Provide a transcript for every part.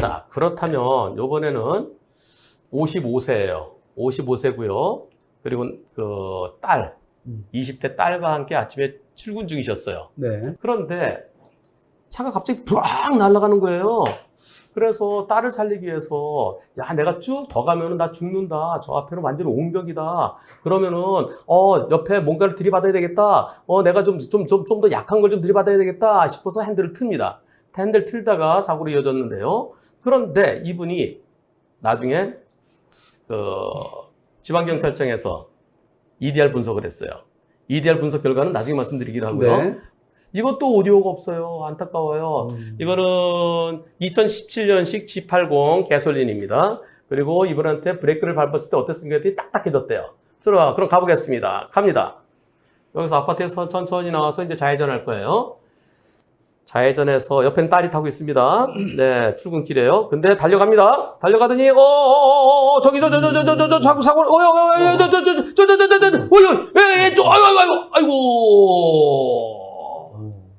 자, 그렇다면 요번에는 55세예요. 55세고요. 그리고 그 딸, 20대 딸과 함께 아침에 출근 중이셨어요. 네. 그런데 차가 갑자기 부락 날아가는 거예요. 그래서 딸을 살리기 위해서 야, 내가 쭉 더 가면은 나 죽는다. 저 앞에는 완전 옹벽이다. 그러면은 옆에 뭔가를 들이받아야 되겠다. 내가 좀 더 약한 걸 좀 들이받아야 되겠다 싶어서 핸들을 틉니다. 핸들 틀다가 사고로 이어졌는데요. 그런데 이분이 나중에 그 지방경찰청에서 EDR 분석을 했어요. EDR 분석 결과는 나중에 말씀드리기로 하고요. 네. 이것도 오디오가 없어요. 안타까워요. 이거는 2017년식 G80 가솔린입니다. 그리고 이분한테 브레이크를 밟았을 때 어땠습니까? 했더니 딱딱해졌대요. 들어와. 그럼 가보겠습니다. 갑니다. 여기서 아파트에서 천천히 나와서 이제 좌회전할 거예요. 좌회전해서 옆에는 딸이 타고 있습니다. 네, 출근길이에요. 근데 달려갑니다. 달려가더니 저기 자꾸 사고 아이고.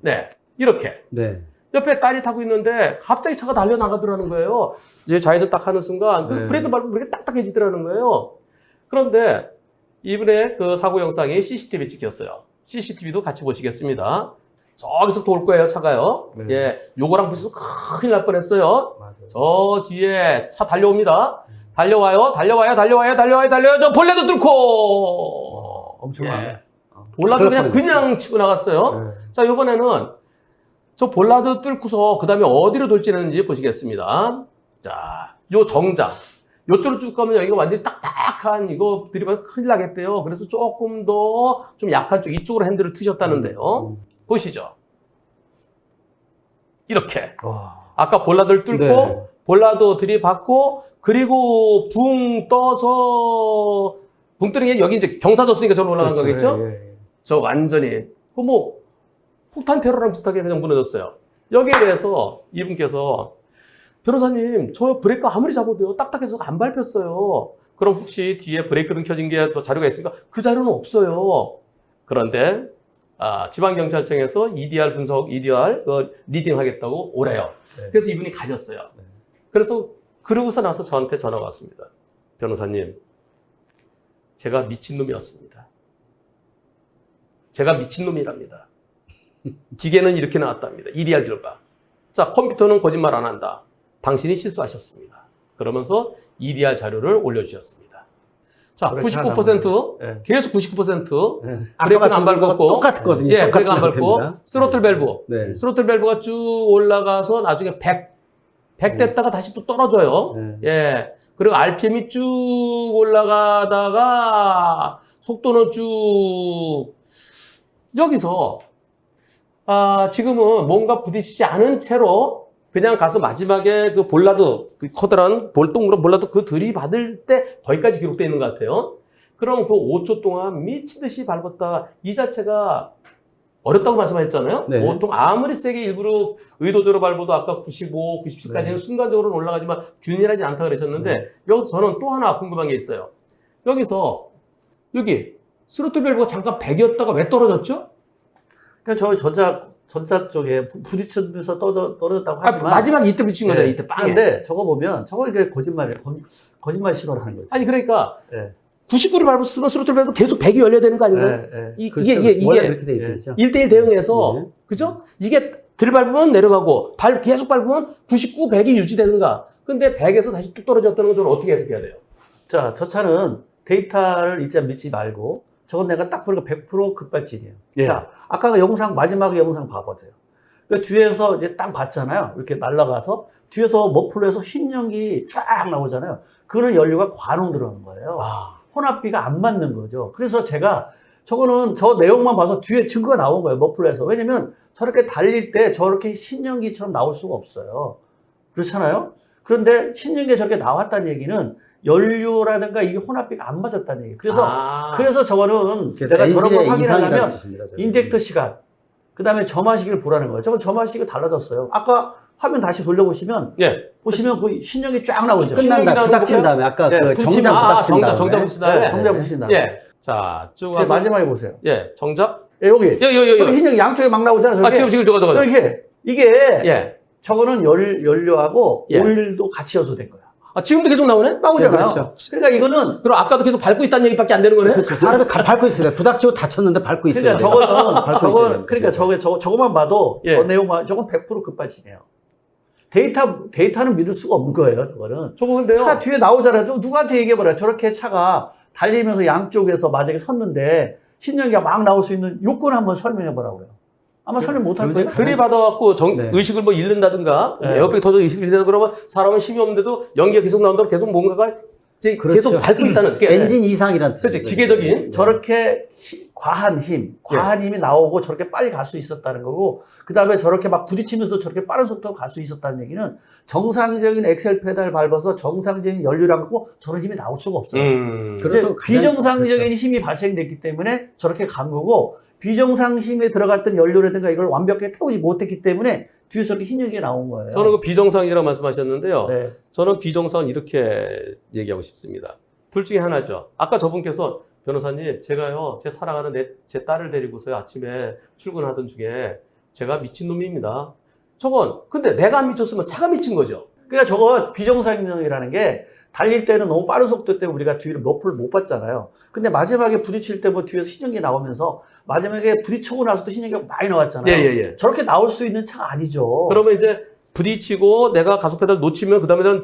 네, 이렇게. 네. 옆에 딸이 타고 있는데 갑자기 차가 달려나가더라는 거예요. 이제 좌회전 딱 하는 순간 그래서 네. 브레이크를 밟으면 브레이크 딱딱해지더라는 거예요. 그런데 이분의 그 사고 영상이 CCTV에 찍혔어요. CCTV도 같이 보시겠습니다. 저기서부터 올 거예요, 차가요. 네. 예, 요거랑 부딪혀서 큰일 날 뻔했어요. 맞아요. 저 뒤에 차 달려옵니다. 달려와요. 저 볼레도 뚫고. 엄청 예. 많아요. 볼라도 큰일 날 그냥 치고 나갔어요. 네. 자, 이번에는 저 볼라드 뚫고서 그 다음에 어디로 돌진했는지 보시겠습니다. 자, 요 정장. 요쪽으로 쭉 가면 여기가 완전히 딱딱한 이거 들이면 큰일 나겠대요. 그래서 조금 더 좀 약한 쪽 이쪽으로 핸들을 트셨다는데요. 보시죠. 이렇게. 와. 아까 볼라드를 뚫고 네. 볼라드 들이받고 그리고 붕 떠서 붕 뜨는 게 여기 이제 경사졌으니까 저로 올라간 그렇죠. 거겠죠? 예, 예. 저 완전히 그 뭐 폭탄 테러랑 비슷하게 그냥 무너졌어요. 여기에 대해서 이분께서 변호사님 저 브레이크 아무리 잡아도요 딱딱해서 안 밟혔어요. 그럼 혹시 뒤에 브레이크등 켜진 게 또 자료가 있습니까? 그 자료는 없어요. 그런데 지방경찰청에서 EDR 분석, EDR 리딩 하겠다고 오래요. 네. 그래서 이분이 가셨어요. 네. 그래서 그러고서 나서 저한테 전화가 왔습니다. 변호사님, 제가 미친놈이었습니다. 제가 미친놈이랍니다. 기계는 이렇게 나왔답니다. EDR 결과. 자, 컴퓨터는 거짓말 안 한다. 당신이 실수하셨습니다. 그러면서 EDR 자료를 올려주셨습니다. 자, 99%, 네. 계속 99%, 네. 브레이크는 안 밟았고, 똑같거든요. 예, 똑같은 브레이크 안 밟고, 상태입니다. 스로틀 밸브. 네. 스로틀 밸브가 쭉 올라가서 나중에 100 됐다가 다시 또 떨어져요. 네. 예. 그리고 RPM이 쭉 올라가다가 속도는 쭉 여기서 지금은 뭔가 부딪히지 않은 채로 그냥 가서 마지막에 그 볼라드, 그 커다란 볼동그란 볼라드 그 들이받을 때 거기까지 기록되어 있는 것 같아요. 그럼 그 5초 동안 미친 듯이 밟았다. 이 자체가 어렵다고 말씀하셨잖아요. 네. 보통 아무리 세게 일부러 의도적으로 밟아도 아까 95, 97까지는 네. 순간적으로는 올라가지만 균일하지 않다고 그러셨는데 여기서 저는 또 하나 궁금한 게 있어요. 여기서 여기 스로틀 밸브가 잠깐 100이었다가 왜 떨어졌죠? 그러니까 저 전자 쪽에 부딪히면서 떨어졌다고 하지만 마지막에 이때 붙인 거잖아요. 네. 이때 빵에. 근데 저거 보면 저거 이게 거짓말이에요. 거짓말 신호를 하는 거죠. 아니 그러니까 네. 99를 밟았으면 스로틀 밸브 계속 100이 열려야 되는 거 아닌가요? 네, 네. 이게 원래 그렇게 돼 있죠. 1대1 대응해서 네. 그죠? 이게 들밟으면 내려가고 계속 밟으면 99, 100이 유지되는가? 근데 100에서 다시 뚝 떨어졌다는 건 저는 어떻게 해석해야 돼요? 자, 저 차는 데이터를 이제 믿지 말고 저건 내가 딱 보니까 100% 급발진이에요. 예. 자, 아까 그 마지막 영상 봐보세요. 그 뒤에서 이제 딱 봤잖아요. 이렇게 날아가서 뒤에서 머플러에서 흰 연기 쫙 나오잖아요. 그거는 연료가 관용 들어가는 거예요. 혼합비가 안 맞는 거죠. 그래서 제가 저거는 저 내용만 봐서 뒤에 증거가 나온 거예요. 머플러에서. 왜냐면 저렇게 달릴 때 저렇게 신연기처럼 나올 수가 없어요. 그렇잖아요. 그런데 신연기가 저렇게 나왔다는 얘기는 연료라든가 이게 혼합비가 안 맞았다는 얘기예요. 그래서 저거는 내가 저런 걸 확인하려면 인젝터 시간, 그 다음에 점화 시기를 보라는 거예요. 저건 점화 시기가 달라졌어요. 아까 화면 다시 돌려보시면 예. 보시면 그 신연기 쫙 나오죠. 끝난 다음에 부닥친 다음에 아까 네, 그 정장 부닥친 다음에 정장 붙인 다음에. 네, 정자 붙인 다음에. 예. 자, 쭉 제 와서 마지막에 보세요. 예, 정작. 예, 여기. 여기. 저기 흰 연기 양쪽에 막 나오잖아요. 저게. 지금 저거. 이게 예. 저거는 연료하고 예. 오일도 같이 연소된 거야. 아, 지금도 계속 나오네? 나오잖아요. 네, 그렇죠. 그러니까 이거는 그럼 아까도 계속 밟고 있다는 얘기밖에 안 되는 거네? 그렇죠. 사람이 밟고 있어요. 부닥치고 다쳤는데 밟고 있어요. 그러니까 밟고 있어요. 그러니까 저거만 봐도 예. 저 내용만 저건 100% 급발진이에요. 데이터는 믿을 수가 없는 거예요. 저거는 저거 근데요. 차가 뒤에 나오잖아요. 누구한테 얘기해봐라. 저렇게 차가 달리면서 양쪽에서 만약에 섰는데 신연기가 막 나올 수 있는 요건 한번 설명해보라고요. 아마 설명 못할 거예요. 들이받아갖고 네. 의식을 뭐 잃는다든가, 네. 에어백이 터져 의식을 잃는다 그러면 사람은 힘이 없는데도 연기가 계속 나온다고 계속 뭔가가 이제 그렇죠. 계속 밟고 있다는. 그게 엔진 이상이란 뜻이죠. 그렇지, 기계적인. 저렇게 과한 힘이 나오고 저렇게 빨리 갈 수 있었다는 거고, 그 다음에 저렇게 막 부딪히면서도 저렇게 빠른 속도로 갈 수 있었다는 얘기는 정상적인 엑셀 페달 밟아서 정상적인 연료량 갖고 저런 힘이 나올 수가 없어요. 근데 그래도 비정상적인 그렇죠. 힘이 발생됐기 때문에 저렇게 간 거고, 비정상 힘에 들어갔던 연료라든가 이걸 완벽하게 태우지 못했기 때문에 뒤에서 이렇게 흰 연기가 나온 거예요. 저는 그 비정상이라고 말씀하셨는데요. 네. 저는 비정상은 이렇게 얘기하고 싶습니다. 둘 중에 하나죠. 아까 저분께서 변호사님, 제가요, 제 사랑하는 제 딸을 데리고서요, 아침에 출근하던 중에 제가 미친놈입니다. 저건, 근데 내가 안 미쳤으면 차가 미친 거죠. 그러니까 저거 비정상이라는 게 달릴 때는 너무 빠른 속도 때문에 우리가 뒤를 너프를 못 봤잖아요. 근데 마지막에 부딪힐 때 뭐 뒤에서 신연기 나오면서 마지막에 부딪히고 나서도 신연기가 많이 나왔잖아요. 예. 저렇게 나올 수 있는 차가 아니죠. 그러면 이제 부딪히고 내가 가속 페달 놓치면 그 다음에는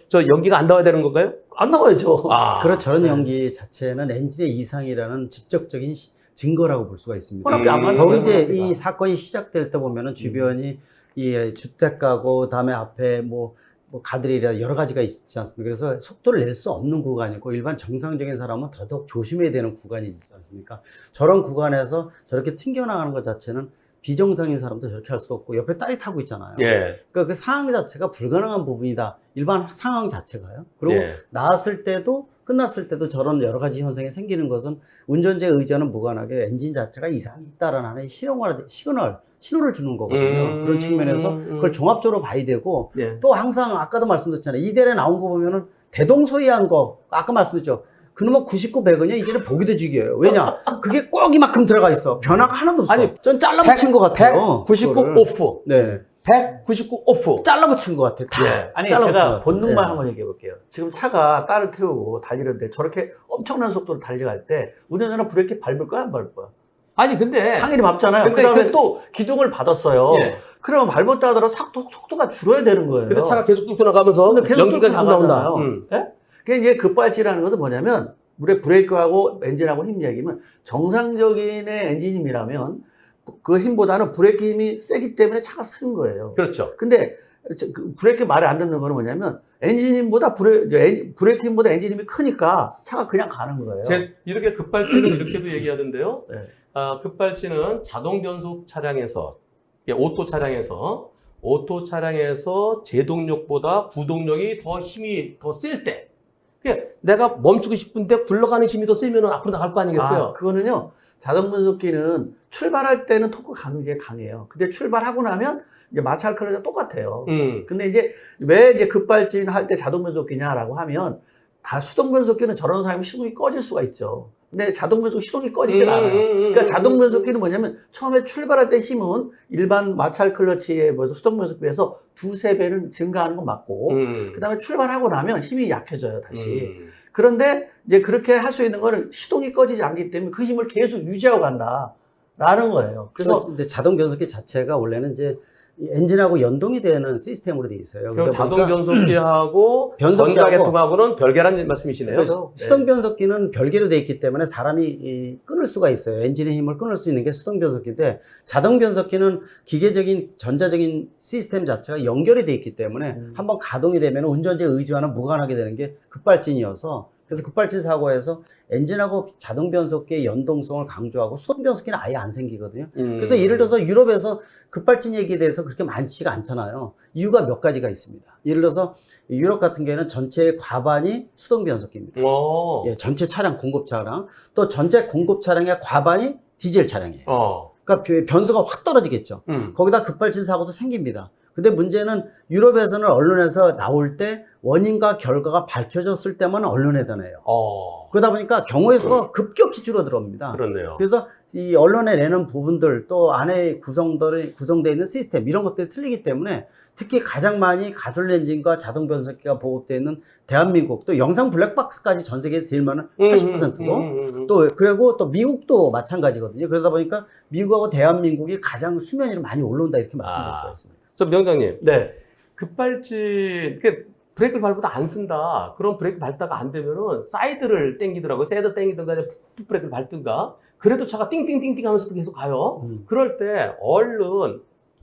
저 연기가 안 나와야 되는 건가요? 안 나와야죠. 그런 저런 네. 연기 자체는 엔진의 이상이라는 직접적인 직거라고 볼 수가 있습니다. 혼합이 안 맞는 더욱이 거예요, 이제 이 혼합비가. 사건이 시작될 때 보면은 주변이 이 주택가고 그다음에 앞에 뭐 가드레일이라 여러 가지가 있지 않습니까? 그래서 속도를 낼 수 없는 구간이고 일반 정상적인 사람은 더더욱 조심해야 되는 구간이 있지 않습니까? 저런 구간에서 저렇게 튕겨나가는 것 자체는 비정상인 사람도 저렇게 할 수 없고 옆에 딸이 타고 있잖아요. 예. 그러니까 그 상황 자체가 불가능한 부분이다. 일반 상황 자체가요. 그리고 예. 나왔을 때도 끝났을 때도 저런 여러 가지 현상이 생기는 것은 운전자의 의지와는 무관하게 엔진 자체가 이상이 있다라는 하나의 신호를 주는 거거든요. 그런 측면에서 그걸 종합적으로 봐야 되고 예. 또 항상 아까도 말씀드렸잖아요. 이대에 나온 거 보면은 대동소이한 거 아까 말씀드렸죠. 그놈은 99, 100은요 이제는 보기도 지겨워요. 왜냐? 그게 꼭 이만큼 들어가 있어. 변화가 하나도 없어. 아니, 전 잘라붙인 것 같아요. 199 그거를. 오프. 네. 199 오프. 잘라붙인 것 같아요. 다. 예. 아니 잘라붙인 것 제가 같아요. 본능만 예. 한번 얘기해 볼게요. 지금 차가 딸을 태우고 달리는데 저렇게 엄청난 속도로 달려갈 때 운전자는 브레이크 밟을 거야 안 밟을 거야? 아니, 근데. 당연히 밟잖아요. 근데 그다음에 그- 또 기둥을 받았어요. 예. 그러면 밟았다 하더라도 속도가 줄어야 되는 거예요. 근데 차가 계속 뚫고 나가면서 근데 계속 연기가 뚫고 계속 나온다. 나가잖아요. 예? 그게 이제 급발진이라는 것은 뭐냐면 우리 브레이크하고 엔진하고 힘 이야기면 정상적인의 엔진 힘이라면 그 힘보다는 브레이크 힘이 세기 때문에 차가 쓰는 거예요. 그렇죠. 근데 그 브레이크 말이 안 듣는 거는 뭐냐면 엔진 힘보다 브레이크 힘보다 엔진 힘이 크니까 차가 그냥 가는 거예요. 이렇게 급발진은 이렇게도 얘기하던데요. 네. 급발진은 자동 변속 차량에서, 오토 차량에서 제동력보다 구동력이 더 힘이 더 셀 때. 그러니까 내가 멈추고 싶은데 굴러가는 힘이 더 세면 앞으로 나갈 거 아니겠어요? 그거는요. 자동 변속기는 출발할 때는 토크 굉장히 강해요. 근데 출발하고 나면 이제 마찰 크루즈가 똑같아요. 근데 왜 급발진 할 때 자동 변속기냐라고 하면 다 수동 변속기는 저런 상황이면 시동이 꺼질 수가 있죠. 근데 자동 변속 시동이 꺼지질 않아요. 그러니까 자동 변속기는 뭐냐면 처음에 출발할 때 힘은 일반 마찰 클러치에 비해서 수동 변속기에 비해서 2~3배는 증가하는 건 맞고 그다음에 출발하고 나면 힘이 약해져요, 다시. 그런데 이제 그렇게 할 수 있는 거는 시동이 꺼지지 않기 때문에 그 힘을 계속 유지하고 간다라는 거예요. 그래서 근데 자동 변속기 자체가 원래는 이제 이 엔진하고 연동이 되는 시스템으로 돼 있어요. 그럼 그러다 자동 보니까 변속기하고 변속기하고 전자계통하고는 별개란 말씀이시네요. 그렇죠. 수동 변속기는 별개로 돼 있기 때문에 사람이 끊을 수가 있어요. 엔진의 힘을 끊을 수 있는 게 수동 변속기인데 자동 변속기는 기계적인 전자적인 시스템 자체가 연결이 돼 있기 때문에 한번 가동이 되면 운전자의 의지와는 무관하게 되는 게 급발진이어서 그래서 급발진 사고에서 엔진하고 자동 변속기의 연동성을 강조하고 수동 변속기는 아예 안 생기거든요. 그래서 예를 들어서 유럽에서 급발진 얘기에 대해서 그렇게 많지가 않잖아요. 이유가 몇 가지가 있습니다. 예를 들어서 유럽 같은 경우에는 전체의 과반이 수동 변속기입니다. 예, 전체 차량 공급 차량 또 전체 공급 차량의 과반이 디젤 차량이에요. 그러니까 변수가 확 떨어지겠죠. 거기다 급발진 사고도 생깁니다. 근데 문제는 유럽에서는 언론에서 나올 때 원인과 결과가 밝혀졌을 때만 언론에 드네요. 그러다 보니까 경우의 수가 급격히 줄어들어옵니다. 그렇네요. 그래서 이 언론에 내는 부분들 또 안에 구성되어 있는 시스템 이런 것들이 틀리기 때문에 특히 가장 많이 가솔린 엔진과 자동 변속기가 보급되어 있는 대한민국 또 영상 블랙박스까지 전 세계에서 제일 많은 80%고 또 그리고 또 미국도 마찬가지거든요. 그러다 보니까 미국하고 대한민국이 가장 수면 위로 많이 올라온다 이렇게 말씀드릴 수가 있습니다. 저 명장님, 네. 급발진 브레이크를 밟아도 안 쓴다. 그럼 브레이크 밟다가 안 되면은 사이드를 땡기더라고요. 사이드 땡기든가 풋 브레이크를 밟든가. 그래도 차가 띵띵띵띵 하면서 계속 가요. 그럴 때 얼른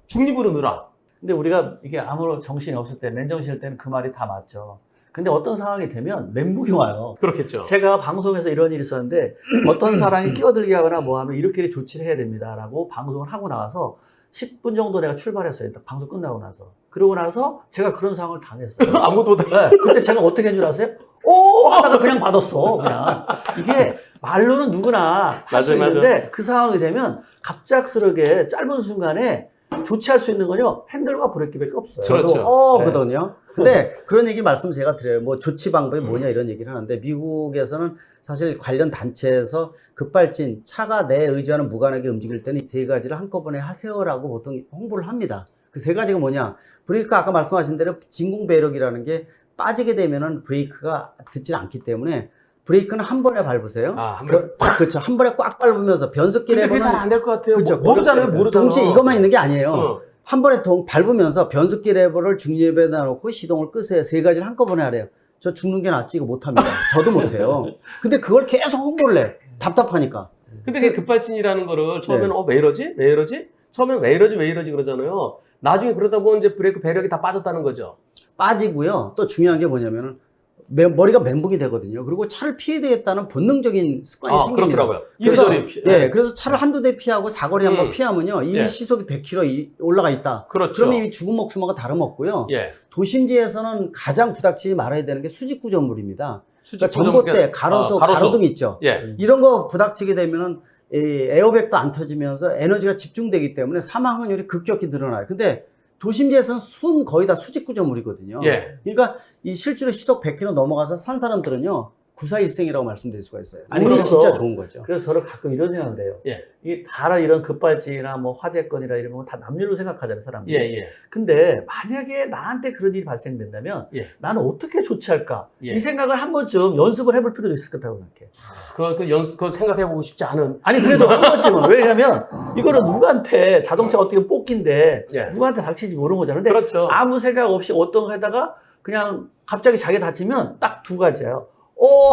중립으로 넣으라. 근데 우리가 이게 아무런 정신이 없을 때, 맨정신일 때는 그 말이 다 맞죠. 근데 어떤 상황이 되면 멘붕이 와요. 그렇겠죠. 제가 방송에서 이런 일이 있었는데 어떤 사람이 끼어들게 하거나 뭐 하면 이렇게 조치를 해야 됩니다라고 방송을 하고 나와서 10분 정도 내가 출발했어요. 방송 끝나고 나서. 그러고 나서 제가 그런 상황을 당했어요. 아무도 못 네, 그때 제가 어떻게 한 줄 아세요? 오! 하다가 그냥 받았어. 그냥. 이게 말로는 누구나 할 수 맞아요, 있는데 그 상황이 되면 갑작스럽게 짧은 순간에 조치할 수 있는 건요. 핸들과 브레이크밖에 없어요. 그렇죠. 저도 네. 거든요. 근데 그런 얘기 말씀 제가 드려요. 뭐 조치 방법이 뭐냐 이런 얘기를 하는데 미국에서는 사실 관련 단체에서 급발진 차가 내 의지와는 무관하게 움직일 때는 이 세 가지를 한꺼번에 하세요라고 보통 홍보를 합니다. 그 세 가지가 뭐냐? 브레이크 아까 말씀하신 대로 진공 배력이라는 게 빠지게 되면은 브레이크가 듣질 않기 때문에 브레이크는 한 번에 밟으세요. 한 번. 그렇죠. 한 번에 꽉 밟으면서 변속기 근데 그게 레버는 잘 안 될 것 같아요. 그렇죠. 모르잖아요. 모르잖아요. 동시에 이것만 있는 게 아니에요. 어. 한 번에 밟으면서 변속기 레버를 중립에다 놓고 시동을 끄세요. 세 가지를 한꺼번에 하래요. 저 죽는 게 낫지 이거 못합니다. 저도 못해요. 근데 그걸 계속 홍보를 해. 답답하니까. 근데 그 급발진이라는 거를 처음에는 네. 왜 이러지? 왜 이러지? 처음에는 왜 이러지 그러잖아요. 나중에 그러다 보면 이제 브레이크 배력이 다 빠졌다는 거죠. 빠지고요. 또 중요한 게 뭐냐면은 머리가 멘붕이 되거든요. 그리고 차를 피해야 되겠다는 본능적인 습관이 생깁니다. 그렇더라고요. 그래서, 이리저리 예, 그래서 차를 한두 대 피하고 사거리 한번 피하면요. 이미 예. 시속이 100km 올라가 있다. 그렇죠. 그러면 이미 죽은 목숨하고 다름없고요. 예. 도심지에서는 가장 부닥치지 말아야 되는 게 수직구조물입니다. 수직 그러니까 전봇대, 가로수, 가로등 있죠. 예. 이런 거 부닥치게 되면은 이 에어백도 안 터지면서 에너지가 집중되기 때문에 사망 확률이 급격히 늘어나요. 근데 도심지에서는 거의 다 수직구조물이거든요. 예. 그러니까 이 실제로 시속 100km 넘어가서 산 사람들은요. 구사일생이라고 말씀드릴 수가 있어요. 아니, 운이 그래서- 진짜 좋은 거죠. 그래서 저는 가끔 이런 생각을 해요. 예. 이게 다 이런 급발진이나 뭐 화재건이나 이런 거 다 남녀로 생각하잖아요, 사람들이. 예. 예. 근데 만약에 나한테 그런 일이 발생된다면 예. 나는 어떻게 조치할까? 예. 이 생각을 한 번쯤 연습을 해볼 필요도 있을 것 같다고 생각해. 그거 생각해보고 싶지 않은. 아니 그래도 한 번쯤은. 왜냐면 이거는 누구한테 자동차가 어떻게 뽑기인데 예. 누구한테 닥칠지 모르는 거잖아요. 근데 그렇죠. 아무 생각 없이 어떤 거 하다가 그냥 갑자기 자기 다치면 딱 두 가지예요.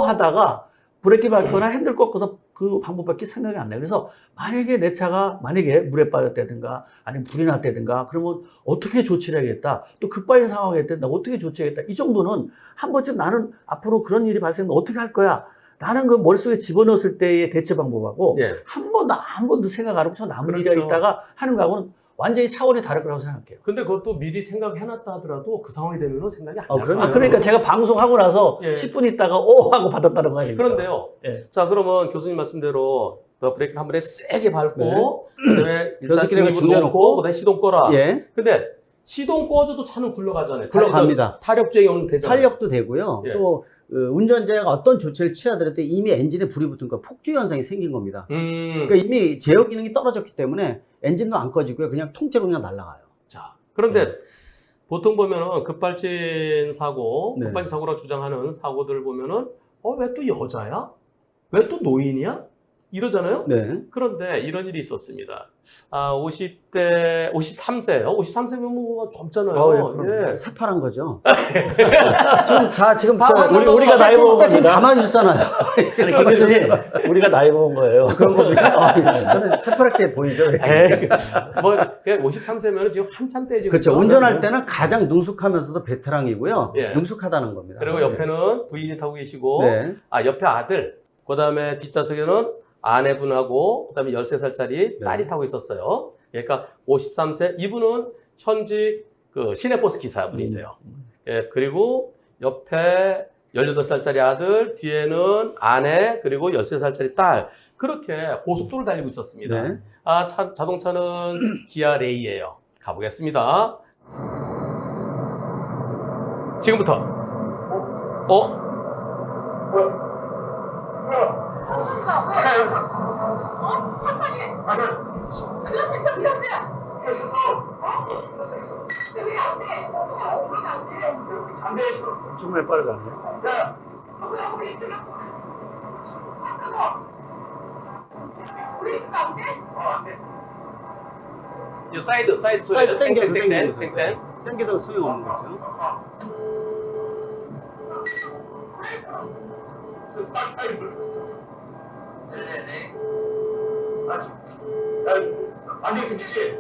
하다가 브레이크 밟거나 핸들 꺾어서 그 방법밖에 생각이 안 나요. 그래서 만약에 내 차가 만약에 물에 빠졌다든가 아니면 불이 났다든가 그러면 어떻게 조치를 해야겠다. 또 급발진 상황이 됐다. 어떻게 조치해야겠다. 이 정도는 한 번쯤 나는 앞으로 그런 일이 발생하면 어떻게 할 거야. 나는 그 머릿속에 집어넣었을 때의 대처 방법하고 예. 한 번도 생각 안 하고 저 남은 그렇죠. 일이 있다가 하는 거하고는 완전히 차원이 다를 거라고 생각해요. 근데 그것도 미리 생각해놨다 하더라도 그 상황이 되면은 생각이 안 나요. 그럼요. 그러니까 제가 방송하고 나서 예. 10분 있다가 하고 받았다는 거 아닙니까? 그런데요. 예. 자, 그러면 교수님 말씀대로 브레이크를 한 번에 세게 밟고, 네. 그다음에 일단 변속기를 중립으로 중립으로 놓고, 그다음에 시동 꺼라. 예. 근데 시동 꺼줘도 차는 굴러가잖아요. 굴러갑니다. 타력주행이 오는 되잖아요. 탄력도 되고요. 예. 또 운전자가 어떤 조치를 취하더라도 이미 엔진에 불이 붙은 거 폭주 현상이 생긴 겁니다. 그러니까 이미 제어 기능이 떨어졌기 때문에 엔진도 안 꺼지고요. 그냥 통째로 그냥 날아가요. 자, 그런데 보통 보면은 급발진 사고, 네. 급발진 사고라고 주장하는 사고들을 보면은 왜 또 여자야? 왜 또 노인이야? 이러잖아요. 네. 그런데 이런 일이 있었습니다. 50대, 53세예요. 53세면 뭐 젊잖아요. 예. 새파란 거죠. 지금 우리가 나이 먹은 지금 겁니다. 감아주잖아요. 아니, 김 교수님, 우리가 나이 먹은 거예요. 그런 겁니까? 저는 새파랗게 보이죠. 에이, 뭐 53세면 지금 한참 때지. 그렇죠. 운전할 때는 가장 능숙하면서도 베테랑이고요. 예. 능숙하다는 겁니다. 그리고 옆에는 부인이 타고 계시고, 네. 옆에 아들, 그 다음에 뒷좌석에는 아내분하고, 그 다음에 13살짜리 네. 딸이 타고 있었어요. 그러니까 53세, 이분은 현직 그 시내버스 기사분이세요. 예, 그리고 옆에 18살짜리 아들, 뒤에는 아내, 그리고 13살짜리 딸. 그렇게 고속도로를 달리고 있었습니다. 네. 자동차는 기아 레이예요. 가보겠습니다. 지금부터. 정말 빠르잖아요. 이 사이드 소리. 사이드 땡겨서 땡땡. 땡겨도 소용없는 거죠. 안돼 듣겠지?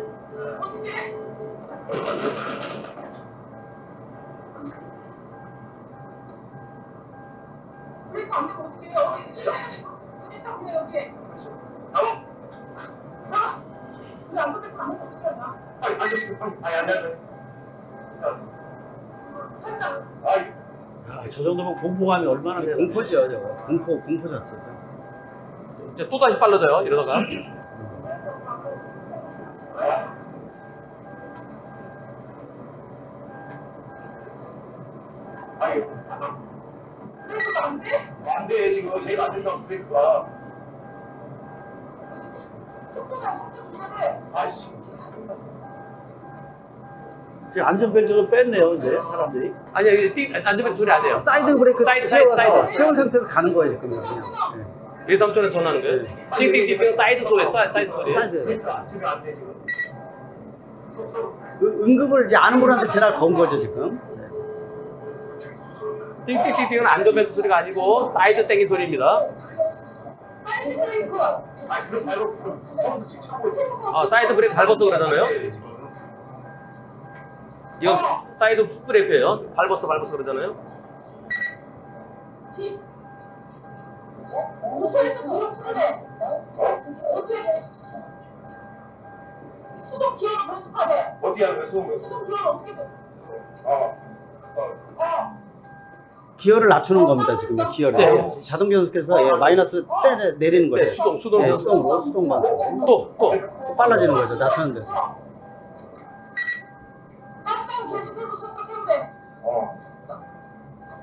야, 저 정도면 공포감이 얼마나 되나. 공포죠, 저거. 공포 자체죠. 이제 또 다시 빨라져요. 이러다가. 안돼 지금 제가 안 된다고 브레이크가. 아씨. 지금 안전벨트도 뺐네요, 이제 사람들이. 아니, 안전벨트 소리 안 해요. 사이드 브레이크 사이드. 채운 상태에서 가는 거예요, 지금. 그냥. 1, 3초에 전하는 거예요. 띵띵띵띵 사이드 소리, 사이드 소리. 사이드. 브레이크가 안돼 지금. 응급을 이제 아는 분한테 전화를 건 거죠, 지금. 띵띵띵띵은 안전벨트 소리가 아니고 사이드 땡기 소리입니다. 그럼 바로 서울서 지금 차고 있어. 아, 사이드 브레이크 밟아서 그러잖아요. 이건 사이드 풋브레이크예요. 밟아서 그러잖아요. 수동 기어를 연습하래. 어디 하는 거야 소음을? 수동 기어를 어떻게 돼? 기어를 낮추는 겁니다, 지금. 기어를. 네. 자동 변속해서 마이너스 내리는 거예요. 네, 수동. 네, 수동 방식. 또. 또 빨라지는 거죠, 낮추는데. 깜짝 계속해서 속도 세우래.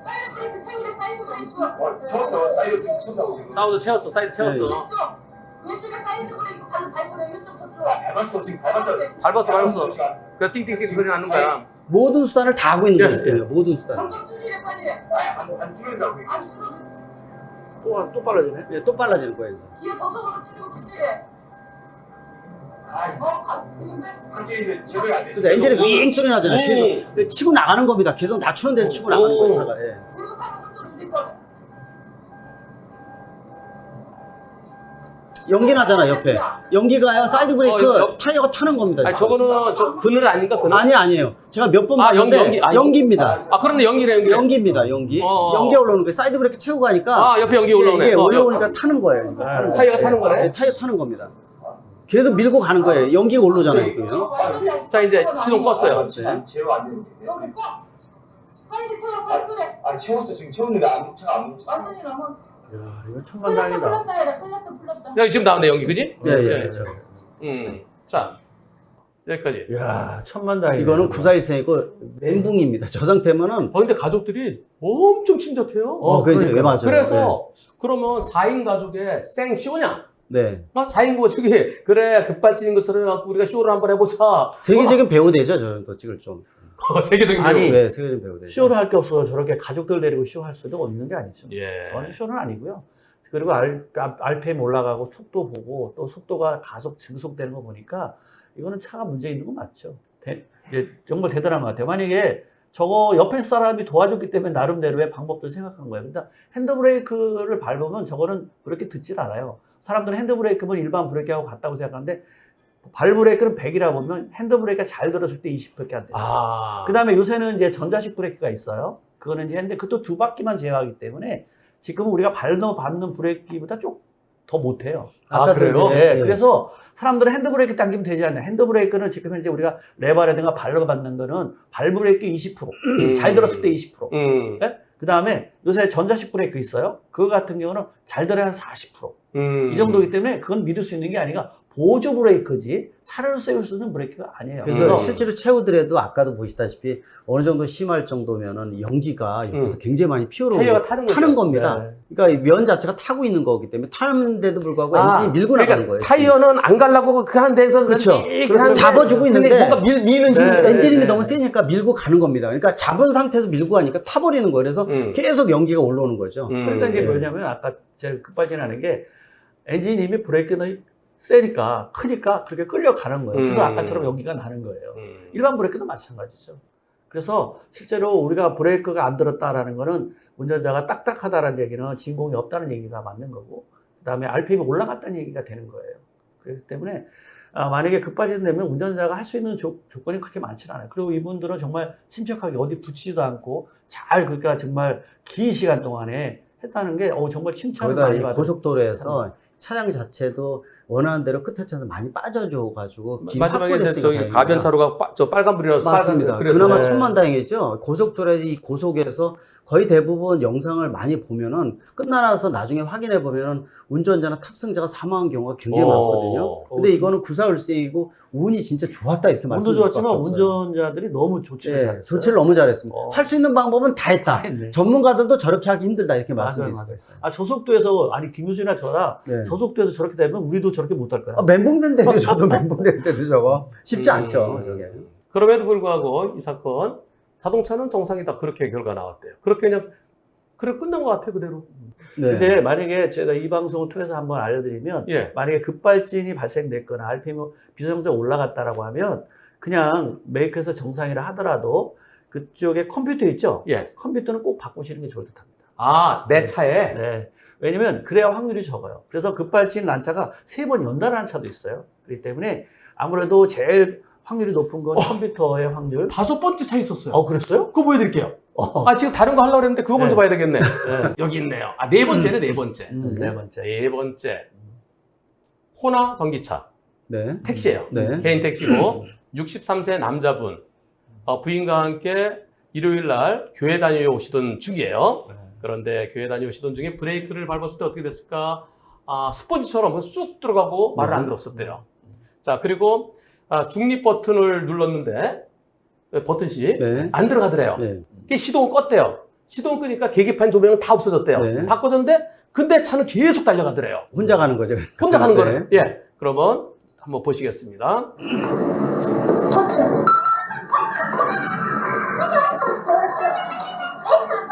사이드 브레이크 세우래. 사이드 브레이크. 쳤어 사이드 쳤다고 지금. 사이드 채웠어. 왼쪽에 사이드 브레이크 발을 밟으래. 이쪽 저쪽. 밟았어 지금 밟았어. 밟았어. 그래서 띵띵띵 소리 나는 거야. 모든 수단을 다 하고 있는 예, 거죠, 지금. 모든 수단. 점점 줄이래 빨리. 안 줄인다고. 안 줄어도 또 빨라지네. 예, 또 빨라지는 거예요. 이제. 기어 저속으로 줄이고 줄이래. 지금 한게임인데 제대로 안 되지. 그래서 엔진이 윙 소리 나잖아요. 오. 계속 근데 치고 나가는 겁니다. 계속 낮추는 데서 치고 나가는 거예요, 차가. 예. 계속하면 속도 줄일 거래. 연기 나잖아, 옆에. 연기가요, 사이드 브레이크 타이어가 타는 겁니다. 아니, 저거는 그늘 아닌가? 그늘? 아니에요. 제가 몇 번 아, 봤는데 연기입니다. 아, 그러네. 연기래. 연기입니다, 연기. 어. 연기가 올라오는 거예요. 사이드 브레이크 채우고 가니까 아, 옆에 연기 올라오네. 이게 올라오니까 타는 거예요. 이거. 아, 타이어가 타는 거네. 네, 타이어 타는 겁니다. 계속 밀고 가는 거예요. 연기가 올라오잖아요, 그러면. 자, 이제 시동 껐어요. 제로 안 되는데. 여기 꺼. 사이드 태워 빨리 그래. 아니 채웠어 지금 채웠는데 차가 안 멈췄어. 완전히 넘어. 야, 이거 천만다행이다. 풀렸다. 여기 지금 나오네, 연기. 그지? 네, 예. 자, 여기까지. 야, 천만다행. 이거는 941세이고 멘붕입니다. 저 상태면은 근데 가족들이 엄청 친절해요. 그게 왜 맞아요? 그래서 그러면 4인 가족의 생 쇼냐? 네. 4인 가족이 그래 급발진인 것처럼 해갖고 우리가 쇼를 한번 해보자. 세계적인 배우대죠, 저는 또 찍을 좀. 세계적인 아니, 배우. 네, 세계적인 배우대. 쇼를 할 게 없어서 저렇게 가족들 데리고 쇼할 수도 없는 게 아니죠. 예. 저는 쇼는 아니고요. 그리고 RPM 올라가고 속도 보고 또 속도가 가속 증속되는 거 보니까 이거는 차가 문제 있는 거 맞죠. 이제 정말 대단한 것 같아요. 만약에 저거 옆에 사람이 도와줬기 때문에 나름대로의 방법들 생각한 거예요. 그러니까 핸드브레이크를 밟으면 저거는 그렇게 듣질 않아요. 사람들은 핸드브레이크면 일반 브레이크하고 같다고 생각하는데 발브레이크는 100이라 보면 핸드브레이크가 잘 들었을 때 20밖에 안 돼요. 그 다음에 요새는 이제 전자식 브레이크가 있어요. 그거는 이제 그것도 2바퀴만 제어하기 때문에 지금은 우리가 밟는 브레이크보다 좀 더 못해요. 그래요? 네. 그래서 사람들은 핸드브레이크 당기면 되지 않냐. 핸드브레이크는 지금 현재 우리가 레버라든가 발로 받는 거는 발브레이크 20%, 잘 들었을 때 20%. 네? 그 다음에 요새 전자식 브레이크 있어요. 그거 같은 경우는 잘 들어야 한 40%. 이 정도이기 때문에 그건 믿을 수 있는 게 아니라 보조 브레이크지 차를 세울 수 있는 브레이크가 아니에요. 그래서 실제로 채우더라도 아까도 보시다시피 어느 정도 심할 정도면은 연기가 옆에서 굉장히 많이 타이어가 피어오르고 타는 거죠. 겁니다. 네. 그러니까 면 자체가 타고 있는 거기 때문에 타는데도 불구하고 엔진이 밀고 그러니까 나가는 거예요. 타이어는 안 가려고 그 한 데서 그렇죠. 그렇죠. 잡아주고 있는데 근데 뭔가 미는 네. 힘이 엔진이 네. 너무 세니까 밀고 가는 겁니다. 그러니까 잡은 상태에서 밀고 가니까 타버리는 거예요. 그래서 계속 연기가 올라오는 거죠. 그러니까 이제 뭐냐면 아까 제가 급발진하는 게 엔진 힘이 브레이크는 세니까 크니까 그렇게 끌려가는 거예요. 그래서 아까처럼 연기가 나는 거예요. 일반 브레이크도 마찬가지죠. 그래서 실제로 우리가 브레이크가 안 들었다라는 거는 운전자가 딱딱하다라는 얘기는 진공이 없다는 얘기가 맞는 거고 그다음에 RPM이 올라갔다는 얘기가 되는 거예요. 그렇기 때문에 만약에 급발진 되면 운전자가 할 수 있는 조건이 그렇게 많지는 않아요. 그리고 이분들은 정말 침착하게 어디 붙이지도 않고 잘 그러니까 정말 긴 시간 동안에 했다는 게 정말 칭찬을 거기다 많이 이 받아요. 고속도로에서 차량 자체도 원하는 대로 끝에 차서 많이 빠져줘가지고 길 마지막에 확보됐으니까 저기 다행입니다. 가변차로가 저 빨간불이라서 맞습니다. 그래서 그나마 네. 천만다행이죠. 고속도로에서 이 고속에서 거의 대부분 영상을 많이 보면은 끝나서 나중에 확인해 보면은 운전자나 탑승자가 사망한 경우가 굉장히 많거든요. 근데 이거는 구사울생이고 운이 진짜 좋았다 이렇게 운도 말씀드릴 수밖에 좋았지만 없어요. 운전자들이 너무 조치를 네, 잘했어요. 조치를 너무 잘했습니다. 할 수 있는 방법은 다 했다. 했네. 전문가들도 저렇게 하기 힘들다 이렇게 말씀드릴 맞아요, 수가 있어요. 저속도에서 김유수나 저나 네. 저속도에서 저렇게 되면 우리도 저렇게 못할 거야. 멘붕된데도 저도 멘붕된데도 저거 쉽지 않죠. 저게. 그럼에도 불구하고 이 사건 자동차는 정상이다 그렇게 결과 나왔대요. 그렇게 그냥 그래 끝난 것 같아 그대로. 네. 근데 만약에 제가 이 방송을 통해서 한번 알려드리면 예. 만약에 급발진이 발생됐거나 RPM이 비정상 올라갔다라고 하면 그냥 메이커에서 정상이라 하더라도 그쪽에 컴퓨터 있죠? 예. 컴퓨터는 꼭 바꾸시는 게 좋을 듯 합니다. 내 차에 네. 왜냐면 그래야 확률이 적어요. 그래서 급발진 난 차가 3번 연달아 한 차도 있어요. 그렇기 때문에 아무래도 제일 확률이 높은 건 컴퓨터의 확률. 5번째 차 있었어요. 그랬어요? 그거 보여드릴게요. 어. 지금 다른 거 하려고 했는데 그거 먼저 네. 봐야 되겠네. 네. 여기 있네요. 네 번째네, 네 번째. 네 번째. 네 번째. 호나 전기차. 네. 택시예요. 네. 개인 택시고 63세 남자분. 부인과 함께 일요일 날 교회 다녀오시던 중이에요. 그런데 교회 다녀오시던 중에 브레이크를 밟았을 때 어떻게 됐을까? 스펀지처럼 쑥 들어가고 말을 안 들었었대요. 자, 그리고 중립 버튼을 눌렀는데 버튼씩 네. 안 들어가더래요. 네. 그게 시동을 껐대요. 시동 끄니까 계기판 조명은 다 없어졌대요. 네. 다 꺼졌는데 근데 차는 계속 달려가더래요. 혼자 가는 거죠. 혼자 가는 네. 거예요. 예. 그러면 한번 보시겠습니다.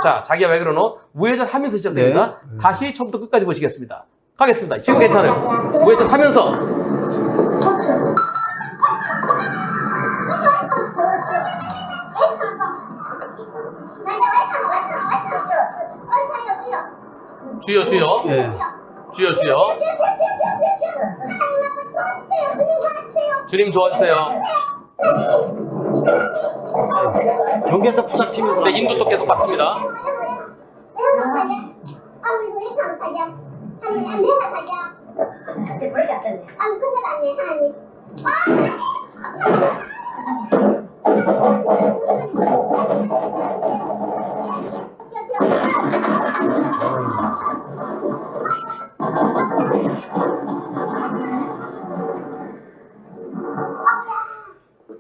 자, 자기가 왜 그러노? 우회전 하면서 시작됩니다. 다시 처음부터 끝까지 보시겠습니다. 가겠습니다. 지금 괜찮아요. 우회전 하면서. 주여, 주여. 예. 주여, 주여. 주님 도와주세요. 경계에서 부닥치면서. 네, 인도 또 계속 받습니다.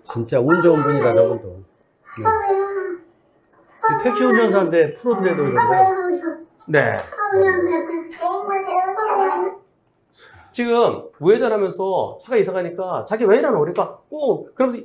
진짜 운 좋은 분이다, 저분도. 택시 운전사인데 프로인데도 이러고요. 네. 지금 우회전하면서 차가 이상하니까 자기 왜 이러노? 그러니까 그러면서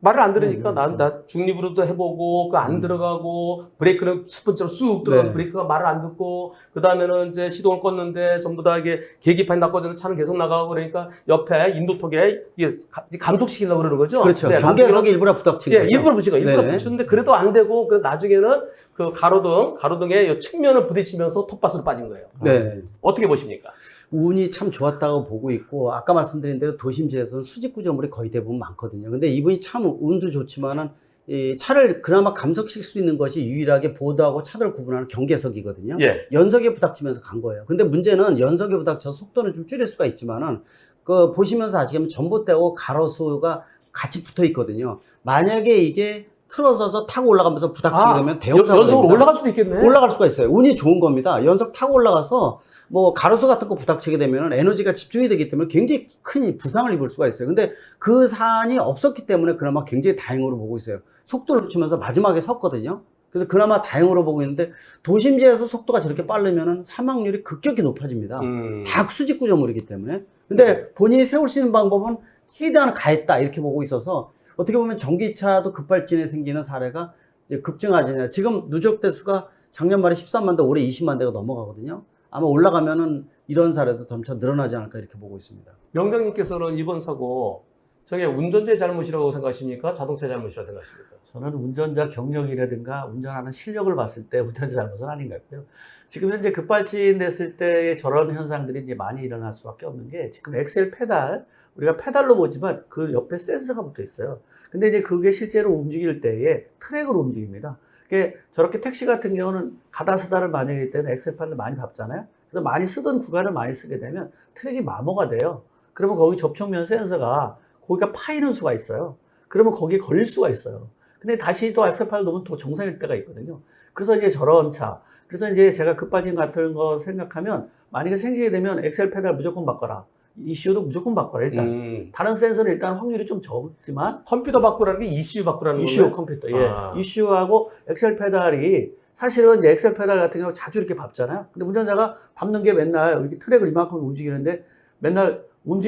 말을 안 들으니까 나 중립으로도 해보고 그 안 들어가고 브레이크는 스펀지로 쑥 들어가서 네. 브레이크가 말을 안 듣고 그 다음에는 이제 시동을 껐는데 전부 다 이게 계기판이 다 꺼져서 차는 계속 나가고 그러니까 옆에 인도톡에 이게 감속시키려고 그러는 거죠. 그렇죠. 네, 경계석이 일부러 부닥친 예, 거죠. 일부러 붙인 거예요. 일부러 네. 붙였는데 그래도 안 되고 그 나중에는 그 가로등의 이 측면을 부딪히면서 톱밭으로 빠진 거예요. 네. 어떻게 보십니까? 운이 참 좋았다고 보고 있고 아까 말씀드린 대로 도심지에서는 수직 구조물이 거의 대부분 많거든요. 근데 이분이 참 운도 좋지만은 이 차를 그나마 감속시킬 수 있는 것이 유일하게 보도하고 차들 구분하는 경계석이거든요. 예. 연석에 부닥치면서 간 거예요. 근데 문제는 연석에 부닥쳐 속도는 좀 줄일 수가 있지만은 그 보시면서 아시겠지만 전봇대하고 가로수가 같이 붙어 있거든요. 만약에 이게 틀어져서 타고 올라가면서 부닥치게 되면 대형 사고가 연속으로 됩니다. 올라갈 수도 있겠네. 올라갈 수가 있어요. 운이 좋은 겁니다. 연석 타고 올라가서 뭐 가로수 같은 거 부닥치게 되면 에너지가 집중이 되기 때문에 굉장히 큰 부상을 입을 수가 있어요. 근데 그 사안이 없었기 때문에 그나마 굉장히 다행으로 보고 있어요. 속도를 놓치면서 마지막에 섰거든요. 그래서 그나마 다행으로 보고 있는데 도심지에서 속도가 저렇게 빠르면은 사망률이 급격히 높아집니다. 다 수직 구조물이기 때문에. 근데 본인이 세울 수 있는 방법은 최대한 가했다 이렇게 보고 있어서 어떻게 보면 전기차도 급발진에 생기는 사례가 이제 급증하지냐. 지금 누적 대수가 작년 말에 13만 대, 올해 20만 대가 넘어가거든요. 아마 올라가면은 이런 사례도 점차 늘어나지 않을까 이렇게 보고 있습니다. 명장님께서는 이번 사고 저게 운전자의 잘못이라고 생각하십니까? 자동차의 잘못이라고 생각하십니까? 저는 운전자 경력이라든가 운전하는 실력을 봤을 때 운전자 잘못은 아닌 것 같고요. 지금 현재 급발진 됐을 때 저런 현상들이 이제 많이 일어날 수밖에 없는 게 지금 엑셀 페달, 우리가 페달로 보지만 그 옆에 센서가 붙어 있어요. 근데 이제 그게 실제로 움직일 때에 트랙으로 움직입니다. 그게 저렇게 택시 같은 경우는 가다 쓰다를 많이 하기 때문에 엑셀 페달을 많이 밟잖아요. 그래서 많이 쓰던 구간을 많이 쓰게 되면 트랙이 마모가 돼요. 그러면 거기 접촉면 센서가 거기가 파이는 수가 있어요. 그러면 거기에 걸릴 수가 있어요. 근데 다시 또 엑셀 페달 놓으면 또 정상일 때가 있거든요. 그래서 이제 저런 차. 그래서 이제 제가 급발진 같은 거 생각하면 만약에 생기게 되면 엑셀 페달 무조건 바꿔라. ECU도 무조건 바꿔라, 일단. 다른 센서는 일단 확률이 좀 적지만. 컴퓨터 바꾸라는 게 ECU 바꾸라는 거예요? ECU 컴퓨터, 예. ECU하고 엑셀 페달이 사실은 이제 엑셀 페달 같은 경우 자주 이렇게 밟잖아요. 근데 운전자가 밟는 게 맨날 이렇게 트랙을 이만큼 움직이는데 맨날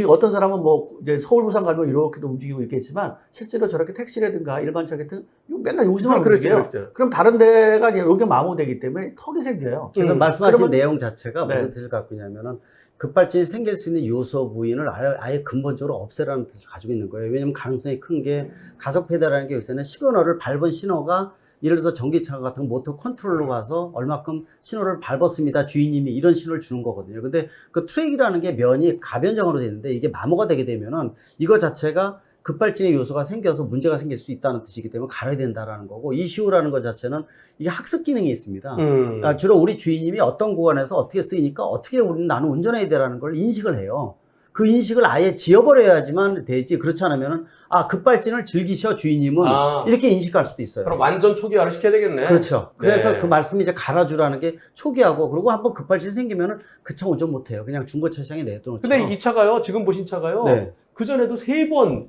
어떤 사람은 뭐 이제 서울 부산 가면 이렇게도 움직이고 있겠지만 실제로 저렇게 택시라든가 일반차 같은 맨날 여기서만 움직여요. 그렇죠. 그럼 다른 데가 이제 여기 마모되기 때문에 턱이 생겨요. 그래서 말씀하신 그러면, 내용 자체가 무슨 네. 뜻을 갖고 있냐면은 급발진이 생길 수 있는 요소 부인을 아예 근본적으로 없애라는 뜻을 가지고 있는 거예요. 왜냐하면 가능성이 큰 게 가속 페달이라는 게 요새는 시그널을 밟은 신호가 예를 들어서 전기차 같은 모터 컨트롤로 가서 얼마큼 신호를 밟았습니다. 주인님이 이런 신호를 주는 거거든요. 근데 그 트랙이라는 게 면이 가변적으로 되어 있는데 이게 마모가 되게 되면은 이거 자체가 급발진의 요소가 생겨서 문제가 생길 수 있다는 뜻이기 때문에 갈아야 된다라는 거고 ECU라는 것 자체는 이게 학습 기능이 있습니다. 그러니까 주로 우리 주인님이 어떤 구간에서 어떻게 쓰이니까 어떻게 나는 운전해야 되라는 걸 인식을 해요. 그 인식을 아예 지워버려야지만 되지. 그렇지 않으면은 급발진을 즐기셔 주인님은 이렇게 인식할 수도 있어요. 그럼 완전 초기화를 시켜야 되겠네. 그렇죠. 그래서 네. 그 말씀이 이제 갈아주라는 게 초기화고 그리고 한번 급발진 생기면은 그 차 운전 못해요. 그냥 중고차 시장에 내놓죠. 근데 이 차가요, 지금 보신 차가요, 네. 그전에도 3번,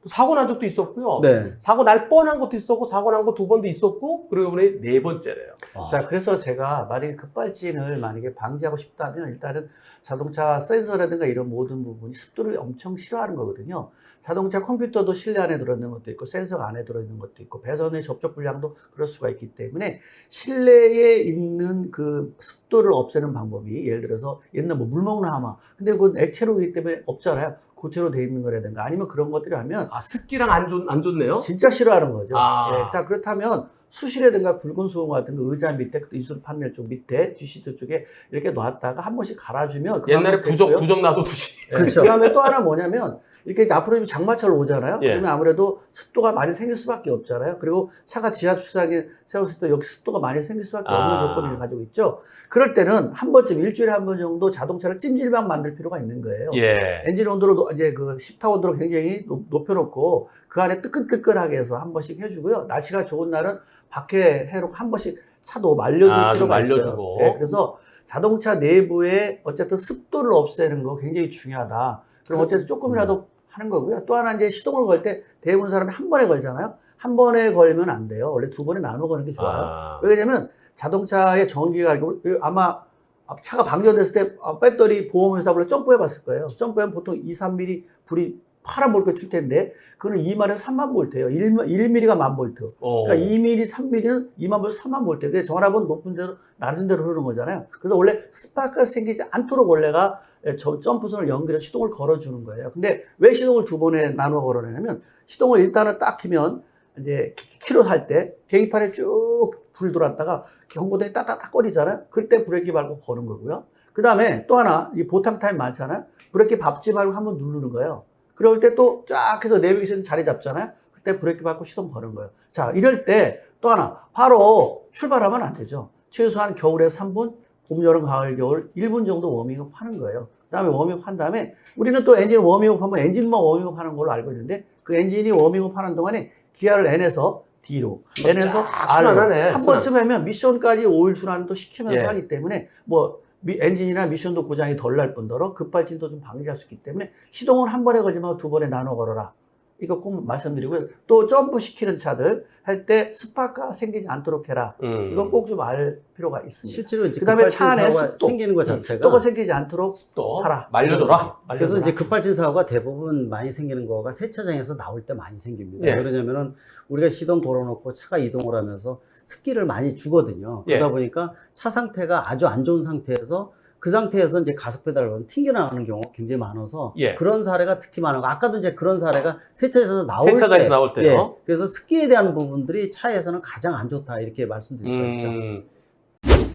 사고 난 적도 있었고요. 네. 사고 날 뻔한 것도 있었고, 사고 난 거 2번도 있었고, 그리고 이번에 4번째래요. 자, 그래서 제가 만약에 급발진을 만약에 방지하고 싶다면 일단은 자동차 센서라든가 이런 모든 부분이 습도를 엄청 싫어하는 거거든요. 자동차 컴퓨터도 실내 안에 들어있는 것도 있고 센서가 안에 들어있는 것도 있고 배선의 접촉 불량도 그럴 수가 있기 때문에 실내에 있는 그 습도를 없애는 방법이 예를 들어서 옛날 뭐 물 먹는 하마 근데 그건 액체로이기 때문에 없잖아요. 고체로 돼 있는 거라든가 아니면 그런 것들을 하면 습기랑 안 좋네요? 진짜 싫어하는 거죠. 아. 자, 그렇다면 수실이라든가 굵은 수건 같은 거 의자 밑에, 이술 판넬 쪽 밑에, 뒷시트 쪽에 이렇게 놨다가 한 번씩 갈아주면 옛날에 부적 놔두듯이. 그렇죠. 그 다음에 또 하나 뭐냐면 이렇게 앞으로 장마철 오잖아요. 예. 그러면 아무래도 습도가 많이 생길 수밖에 없잖아요. 그리고 차가 지하 주차장에 세웠을 때 여기 습도가 많이 생길 수밖에 없는 조건을 가지고 있죠. 그럴 때는 한 번쯤 일주일에 한 번 정도 자동차를 찜질방 만들 필요가 있는 거예요. 예. 엔진 온도를 이제 그 10타 온도로 굉장히 높여놓고 그 안에 뜨끈뜨끈하게 해서 한 번씩 해주고요. 날씨가 좋은 날은 밖에 해놓고 한 번씩 차도 말려줄 필요가 말려주고. 있어요. 네, 그래서 자동차 내부에 어쨌든 습도를 없애는 거 굉장히 중요하다. 그럼 어쨌든 조금이라도 하는 거고요. 또 하나 이제 시동을 걸 때 대부분 사람이 한 번에 걸잖아요. 한 번에 걸면 안 돼요. 원래 2번에 나눠 거는 게 좋아요. 왜냐면 자동차의 전기가 아마 차가 방전됐을 때 배터리 보험회사로 점프해 봤을 거예요. 점프하면 보통 2, 3mm 불이 파란 볼트 튈 텐데 그거는 2만에서 3만 볼트예요. 1mm가 1만 볼트. 그러니까 2mm, 3mm는 2만 볼트, 3만 볼트. 그게 전압은 높은 대로 낮은 대로 흐르는 거잖아요. 그래서 원래 스파크가 생기지 않도록 원래가 점프선을 연결해서 시동을 걸어주는 거예요. 근데 왜 시동을 2번에 나눠 걸어내냐면 시동을 일단은 딱 키면 이제 키로 할 때 계기판에 쭉 불 들어왔다가 경고등이 딱딱딱 꺼리잖아요. 그때 브레이크 밟고 거는 거고요. 그 다음에 또 하나 이 보탕 타임 많잖아요. 브레이크 밟지 말고 한번 누르는 거예요. 그럴 때 또 쫙 해서 내비게이션 자리 잡잖아요. 그때 브레이크 밟고 시동 거는 거예요. 자, 이럴 때 또 하나 바로 출발하면 안 되죠. 최소한 겨울에 3분, 봄, 여름, 가을, 겨울 1분 정도 워밍업 하는 거예요. 그 다음에 워밍업 한 다음에 우리는 또 엔진 워밍업 하면 엔진만 워밍업 하는 걸로 알고 있는데 그 엔진이 워밍업 하는 동안에 기아를 N에서 D로, N에서 R로 순환하네, 한 번쯤 하면 미션까지 오일 순환도 시키면서 예. 하기 때문에 뭐 엔진이나 미션도 고장이 덜 날 뿐더러 급발진도 좀 방지할 수 있기 때문에 시동은 한 번에 걸지 말고 두 번에 나눠 걸어라. 이거 꼭 말씀드리고요. 또 점프 시키는 차들 할 때 스파크가 생기지 않도록 해라. 이거 꼭 좀 알 필요가 있습니다. 실제로 이제 그다음에 급발진 차 안에 사고가 습도, 생기는 것 자체가 습도가 생기지 않도록 또 하라. 말려줘라. 그래서 이제 급발진 사고가 대부분 많이 생기는 거가 세차장에서 나올 때 많이 생깁니다. 예. 그러냐면은 우리가 시동 걸어놓고 차가 이동을 하면서 습기를 많이 주거든요. 예. 그러다 보니까 차 상태가 아주 안 좋은 상태에서 그 상태에서 이제 가속 페달을 밟으면 튕겨나가는 경우가 굉장히 많아서 예. 그런 사례가 특히 많은 거. 아까도 이제 그런 사례가 세차장에서 나올 세차장에서 때, 나올 때요. 예. 그래서 습기에 대한 부분들이 차에서는 가장 안 좋다 이렇게 말씀드릴 수가 있죠.